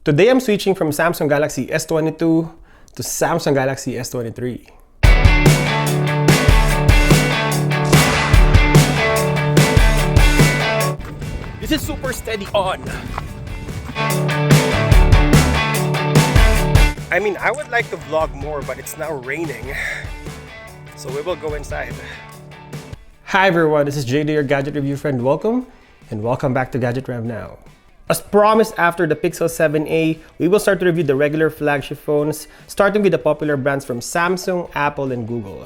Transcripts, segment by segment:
Today I'm switching from Samsung Galaxy S22 to Samsung Galaxy S23. This is super steady on. I mean, I would like to vlog more, but it's now raining. So we will go inside. Hi everyone, this is JD, your gadget review friend. Welcome back to Gadget Rev Now. As promised, after the Pixel 7a, we will start to review the regular flagship phones, starting with the popular brands from Samsung, Apple, and Google.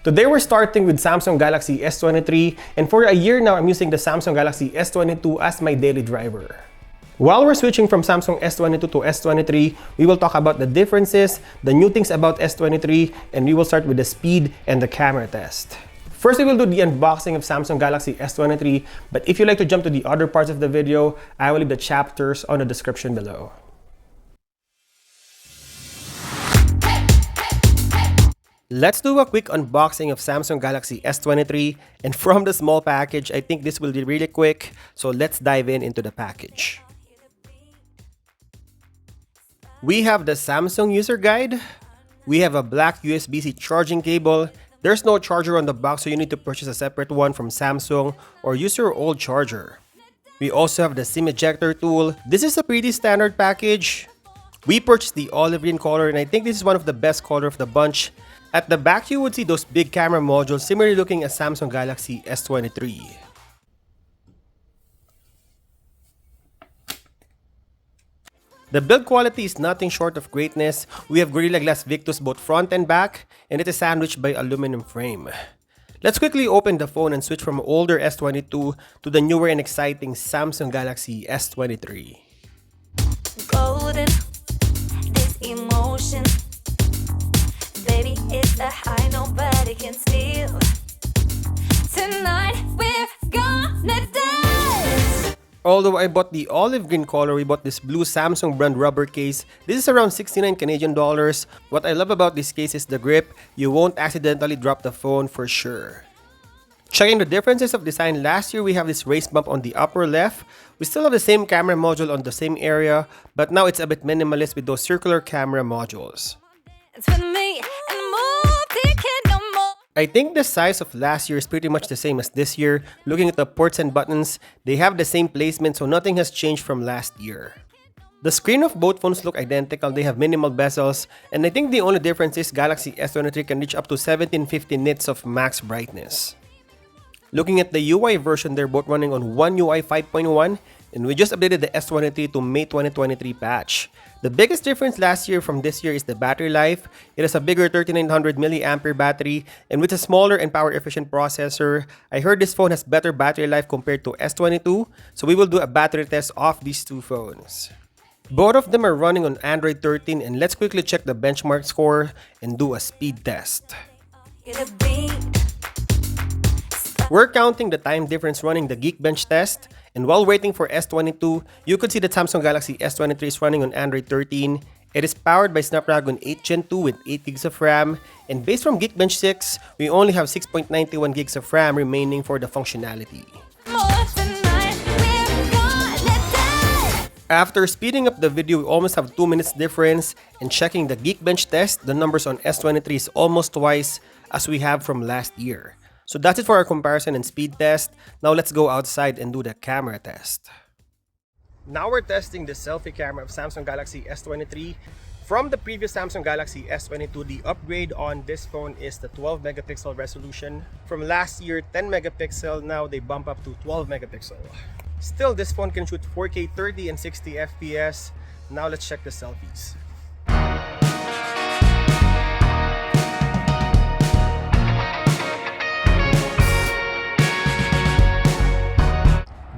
Today we're starting with Samsung Galaxy S23, and for a year now I'm using the Samsung Galaxy S22 as my daily driver. While we're switching from Samsung S22 to S23, we will talk about the differences, the new things about S23, and we will start with the speed and the camera test. First, we will do the unboxing of Samsung Galaxy S23, but if you'd like to jump to the other parts of the video, I will leave the chapters on the description below. Let's do a quick unboxing of Samsung Galaxy S23, and from the small package, I think this will be really quick, so let's dive into the package. We have the Samsung user guide. We have a black USB-C charging cable. There's no charger on the box, so you need to purchase a separate one from Samsung or use your old charger. We also have the SIM ejector tool. This is a pretty standard package. We purchased the olive green color, and I think this is one of the best color of the bunch. At the back, you would see those big camera modules similarly looking as Samsung Galaxy S23. The build quality is nothing short of greatness. We have Gorilla Glass Victus both front and back, and it is sandwiched by aluminum frame. Let's quickly open the phone and switch from older S22 to the newer and exciting Samsung Galaxy S23. Golden, this emotion, baby, it's a high nobody can steal. Tonight we're gonna dance. Although I bought the olive green color, we bought this blue Samsung brand rubber case. This is around 69 Canadian dollars. What I love about this case is the grip. You won't accidentally drop the phone for sure. Checking the differences of design, last year we have this raised bump on the upper left. We still have the same camera module on the same area, but now it's a bit minimalist with those circular camera modules. It's with me and move, take it no more. I think the size of last year is pretty much the same as this year. Looking at the ports and buttons, they have the same placement, so nothing has changed from last year. The screen of both phones look identical. They have minimal bezels, and I think the only difference is Galaxy S23 can reach up to 1750 nits of max brightness. Looking at the UI version, they're both running on One UI 5.1, and we just updated the S23 to May 2023 patch. The biggest difference last year from this year is the battery life. It has a bigger 3900 mAh battery, and with a smaller and power efficient processor. I heard this phone has better battery life compared to S22, so we will do a battery test of these two phones. Both of them are running on Android 13, and let's quickly check the benchmark score and do a speed test. Get a beat. We're counting the time difference running the Geekbench test, and while waiting for S22, you could see that Samsung Galaxy S23 is running on Android 13. It is powered by Snapdragon 8 Gen 2 with 8GB of RAM, and based from Geekbench 6, we only have 6.91GB of RAM remaining for the functionality. More tonight, we're gonna dance. After speeding up the video, we almost have 2 minutes difference, and checking the Geekbench test, the numbers on S23 is almost twice as we have from last year. So that's it for our comparison and speed test. Now let's go outside and do the camera test. Now we're testing the selfie camera of Samsung Galaxy S23. From the previous Samsung Galaxy S22, the upgrade on this phone is the 12 megapixel resolution. From last year, 10 megapixel, now they bump up to 12 megapixel. Still, this phone can shoot 4K 30 and 60 FPS. Now let's check the selfies.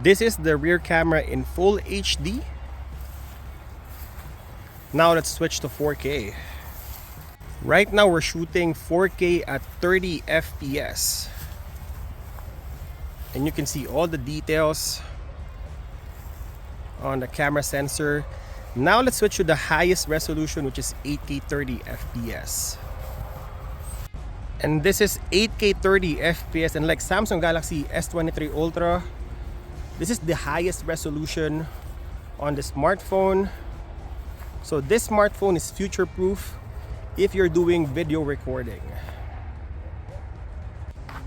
This is the rear camera in full HD. Now let's switch to 4K. Right now we're shooting 4K at 30 FPS. And you can see all the details on the camera sensor. Now let's switch to the highest resolution, which is 8K 30 FPS. And this is 8K 30 FPS, and like Samsung Galaxy S23 Ultra, this is the highest resolution on the smartphone. So this smartphone is future-proof if you're doing video recording.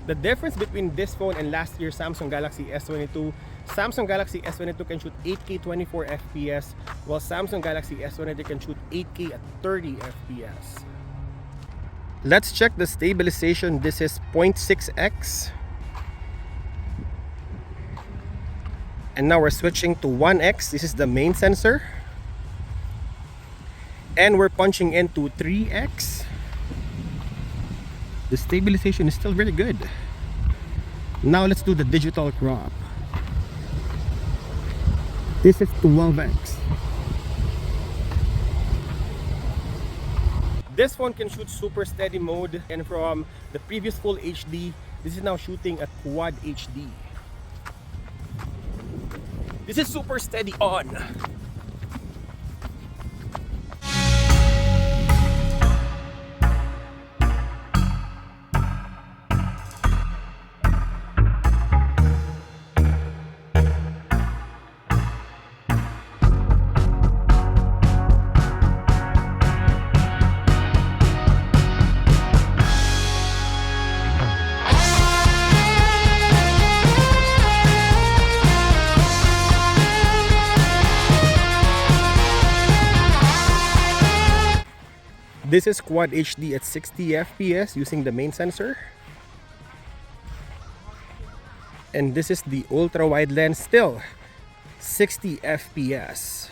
The difference between this phone and last year's Samsung Galaxy S22, Samsung Galaxy S22 can shoot 8K 24 FPS, while Samsung Galaxy S23 can shoot 8K at 30 FPS. Let's check the stabilization. This is 0.6x. And now we're switching to 1x. This is the main sensor. And we're punching into 3x. The stabilization is still really good. Now let's do the digital crop. This is 12x. This phone can shoot super steady mode, and from the previous full HD, this is now shooting at quad HD. This is super steady on. This is quad HD at 60 FPS using the main sensor. And this is the ultra wide lens, still 60 FPS.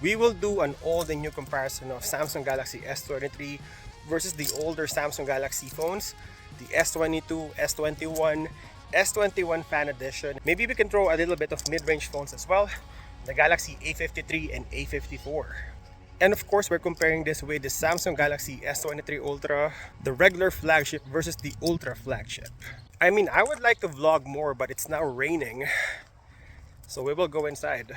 We will do an old and new comparison of Samsung Galaxy S23 versus the older Samsung Galaxy phones, the S22, S21, S21 Fan Edition. Maybe we can throw a little bit of mid-range phones as well, the Galaxy A53 and A54. And of course, we're comparing this with the Samsung Galaxy S23 Ultra, the regular flagship versus the Ultra flagship. I mean, I would like to vlog more, but it's now raining, so we will go inside.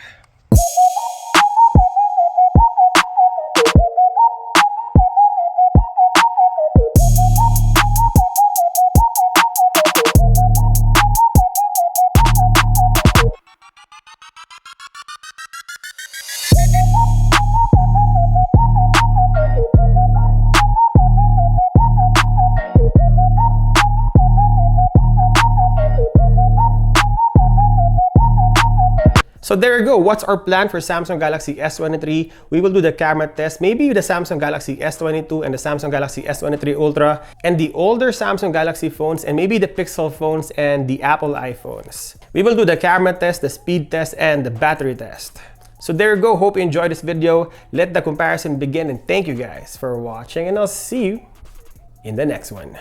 So there you go. What's our plan for Samsung Galaxy S23? We will do the camera test, maybe with the Samsung Galaxy S22 and the Samsung Galaxy S23 Ultra, and the older Samsung Galaxy phones, and maybe the Pixel phones and the Apple iPhones. We will do the camera test, the speed test, and the battery test. So there you go. Hope you enjoyed this video. Let the comparison begin, and thank you guys for watching, and I'll see you in the next one.